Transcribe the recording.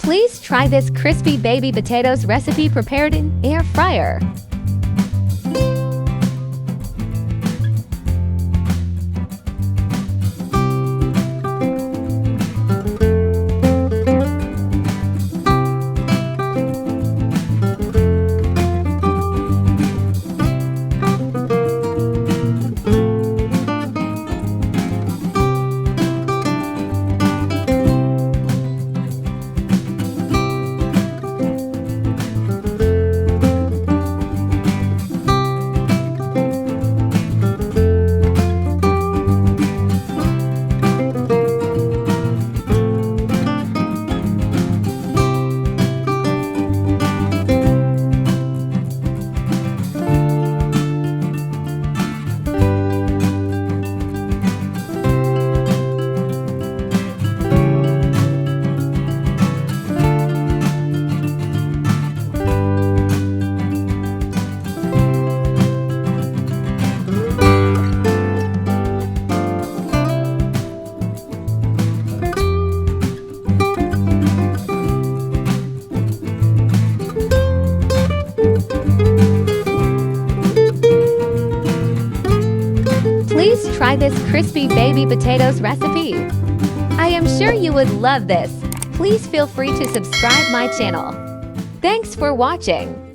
Please try this crispy baby potatoes recipe prepared in air fryer. Please try this crispy baby potatoes recipe. I am sure you would love this. Please feel free to subscribe my channel. Thanks for watching.